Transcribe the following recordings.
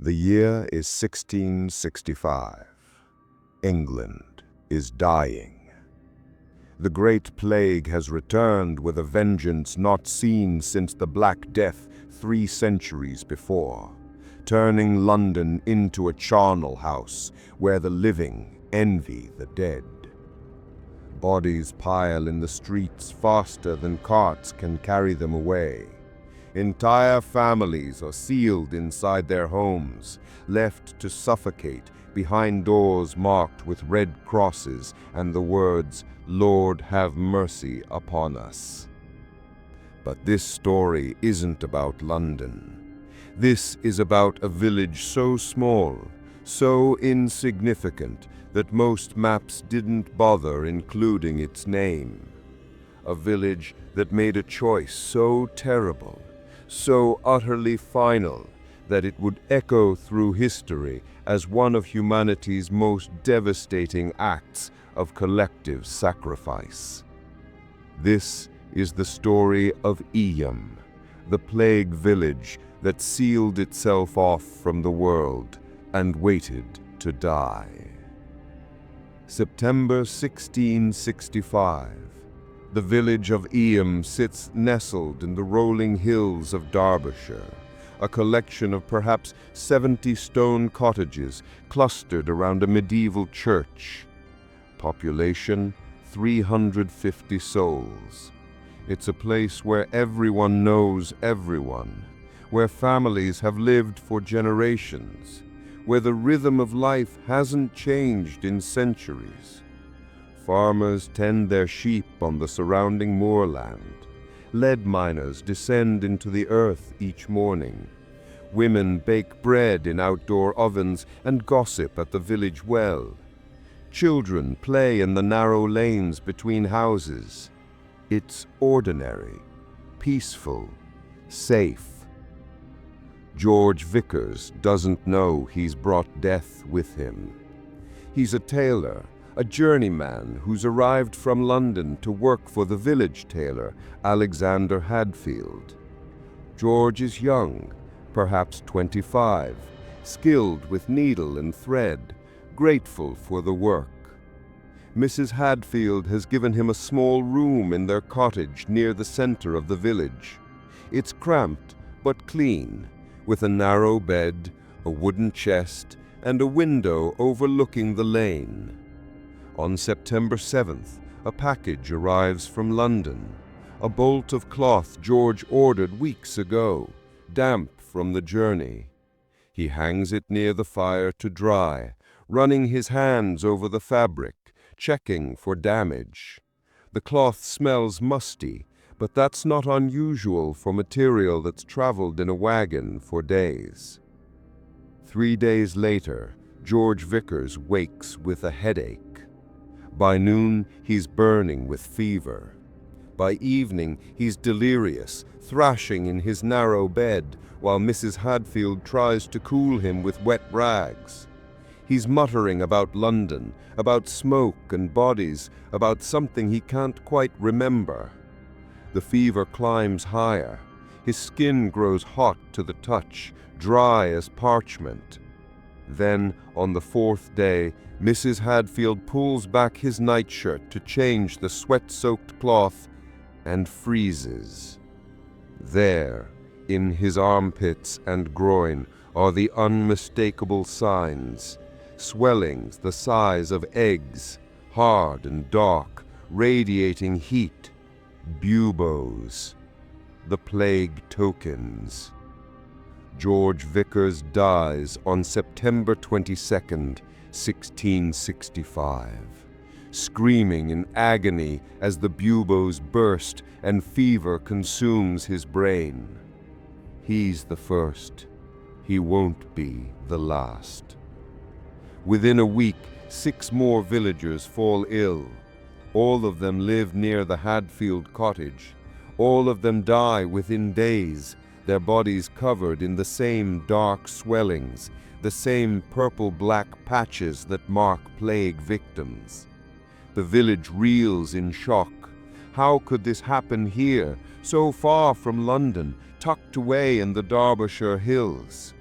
The year is 1665. England is dying. The Great Plague has returned with a vengeance not seen since the Black Death 3 centuries before, turning London into a charnel house where the living envy the dead. Bodies pile in the streets faster than carts can carry them away. Entire families are sealed inside their homes, left to suffocate behind doors marked with red crosses and the words, "Lord, have mercy upon us." But this story isn't about London. This is about a village so small, so insignificant, that most maps didn't bother including its name. A village that made a choice so terrible, so utterly final, that it would echo through history as one of humanity's most devastating acts of collective sacrifice. This is the story of Eyam, the plague village that sealed itself off from the world and waited to die. September 1665. The village of Eyam sits nestled in the rolling hills of Derbyshire, a collection of perhaps 70 stone cottages clustered around a medieval church. Population 350 souls. It's a place where everyone knows everyone, where families have lived for generations, where the rhythm of life hasn't changed in centuries. Farmers tend their sheep on the surrounding moorland. Lead miners descend into the earth each morning. Women bake bread in outdoor ovens and gossip at the village well. Children play in the narrow lanes between houses. It's ordinary, peaceful, safe. George Viccars doesn't know he's brought death with him. He's a tailor, a journeyman who's arrived from London to work for the village tailor, Alexander Hadfield. George is young, perhaps 25, skilled with needle and thread, grateful for the work. Mrs. Hadfield has given him a small room in their cottage near the center of the village. It's cramped but clean, with a narrow bed, a wooden chest, and a window overlooking the lane. On September 7th, a package arrives from London, a bolt of cloth George ordered weeks ago, damp from the journey. He hangs it near the fire to dry, running his hands over the fabric, checking for damage. The cloth smells musty, but that's not unusual for material that's traveled in a wagon for days. 3 days later, George Viccars wakes with a headache. By noon, he's burning with fever. By evening, he's delirious, thrashing in his narrow bed, while Mrs. Hadfield tries to cool him with wet rags. He's muttering about London, about smoke and bodies, about something he can't quite remember. The fever climbs higher. His skin grows hot to the touch, dry as parchment. Then, on the 4th day, Mrs. Hadfield pulls back his nightshirt to change the sweat-soaked cloth and freezes. There, in his armpits and groin, are the unmistakable signs, swellings the size of eggs, hard and dark, radiating heat, buboes, the plague tokens. George Viccars dies on September 22nd, 1665, screaming in agony as the buboes burst and fever consumes his brain. He's the first. He won't be the last. Within a week, 6 more villagers fall ill. All of them live near the Hadfield cottage. All of them die within days, their bodies covered in the same dark swellings, the same purple-black patches that mark plague victims. The village reels in shock. How could this happen here, so far from London, tucked away in the Derbyshire hills?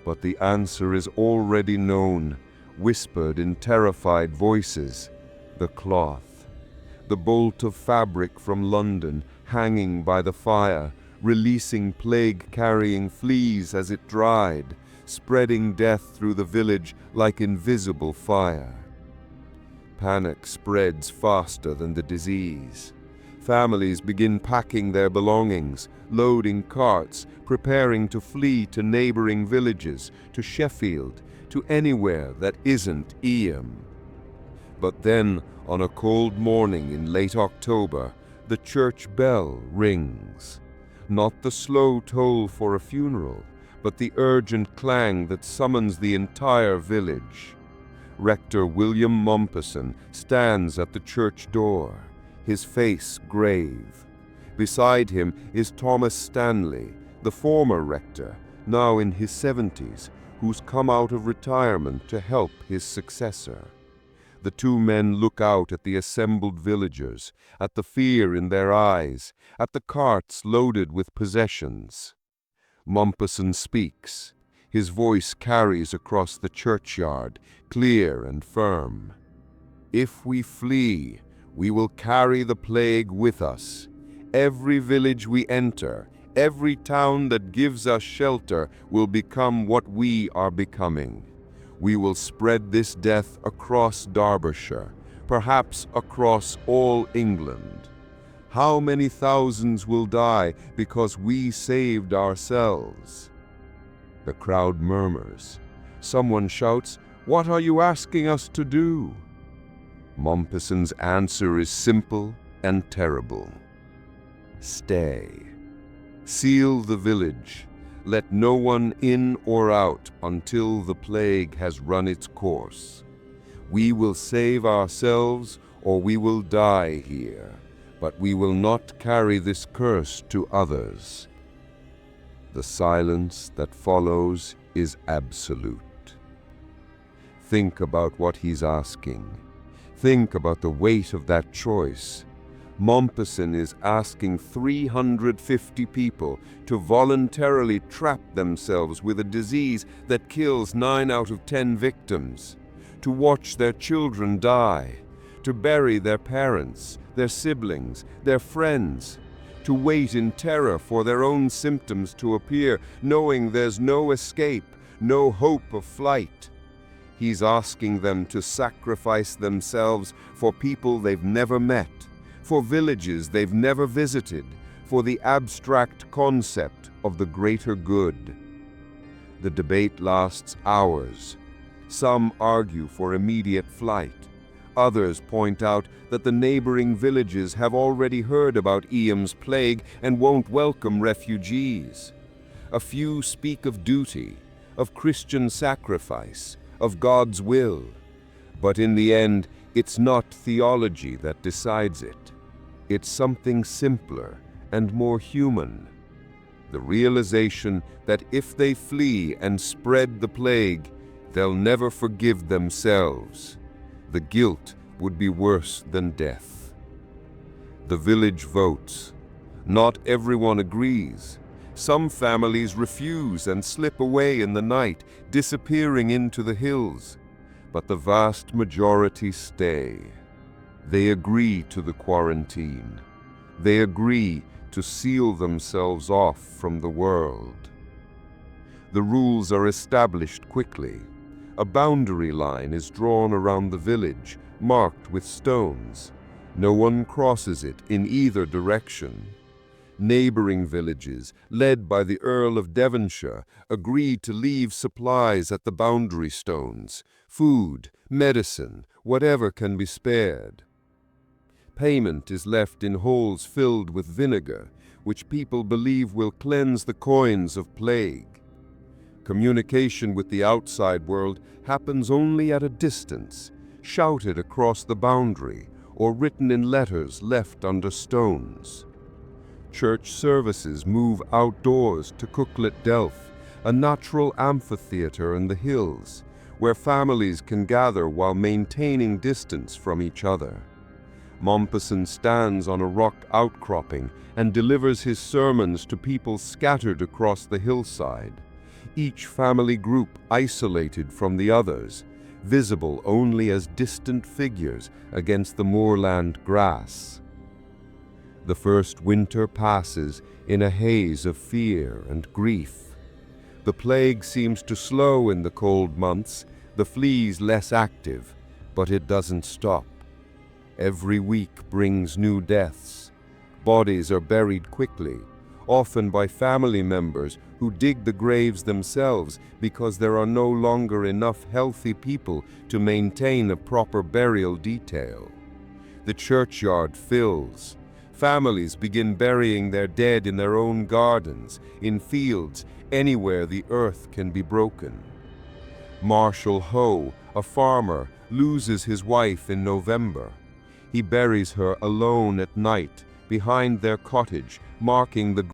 But the answer is already known, whispered in terrified voices: the cloth. The bolt of fabric from London, hanging by the fire, releasing plague-carrying fleas as it dried, spreading death through the village like invisible fire. Panic spreads faster than the disease. Families begin packing their belongings, loading carts, preparing to flee to neighboring villages, to Sheffield, to anywhere that isn't Eyam. But then, on a cold morning in late October, the church bell rings. Not the slow toll for a funeral, but the urgent clang that summons the entire village. Rector William Mompesson stands at the church door, his face grave. Beside him is Thomas Stanley, the former rector, now in his 70s, who's come out of retirement to help his successor. The two men look out at the assembled villagers, at the fear in their eyes, at the carts loaded with possessions. Mompesson speaks. His voice carries across the churchyard, clear and firm. If we flee, we will carry the plague with us. Every village we enter, every town that gives us shelter will become what we are becoming. We will spread this death across Derbyshire, perhaps across all England. How many thousands will die because we saved ourselves? The crowd murmurs. Someone shouts, "What are you asking us to do?" Mompesson's answer is simple and terrible. Stay. Seal the village. Let no one in or out until the plague has run its course. We will save ourselves or we will die here, but we will not carry this curse to others. The silence that follows is absolute. Think about what he's asking. Think about the weight of that choice. Mompesson is asking 350 people to voluntarily trap themselves with a disease that kills 9 out of 10 victims, to watch their children die, to bury their parents, their siblings, their friends, to wait in terror for their own symptoms to appear, knowing there's no escape, no hope of flight. He's asking them to sacrifice themselves for people they've never met, for villages they've never visited, for the abstract concept of the greater good. The debate lasts hours. Some argue for immediate flight. Others point out that the neighboring villages have already heard about Eyam's plague and won't welcome refugees. A few speak of duty, of Christian sacrifice, of God's will. But in the end, it's not theology that decides it. It's something simpler and more human. The realization that if they flee and spread the plague, they'll never forgive themselves. The guilt would be worse than death. The village votes. Not everyone agrees. Some families refuse and slip away in the night, disappearing into the hills. But the vast majority stay. They agree to the quarantine. They agree to seal themselves off from the world. The rules are established quickly. A boundary line is drawn around the village, marked with stones. No one crosses it in either direction. Neighboring villages, led by the Earl of Devonshire, agreed to leave supplies at the boundary stones, food, medicine, whatever can be spared. Payment is left in holes filled with vinegar, which people believe will cleanse the coins of plague. Communication with the outside world happens only at a distance, shouted across the boundary, or written in letters left under stones. Church services move outdoors to Cooklet Delph, a natural amphitheater in the hills, where families can gather while maintaining distance from each other. Mompesson stands on a rock outcropping and delivers his sermons to people scattered across the hillside. each family group isolated from the others, visible only as distant figures against the moorland grass. The first winter passes in a haze of fear and grief. The plague seems to slow in the cold months, the fleas less active, but it doesn't stop. Every week brings new deaths. Bodies are buried quickly, often by family members who dig the graves themselves because there are no longer enough healthy people to maintain a proper burial detail. The churchyard fills. Families begin burying their dead in their own gardens, in fields, anywhere the earth can be broken. Marshall Howe, a farmer, loses his wife in November. He buries her alone at night behind their cottage, marking the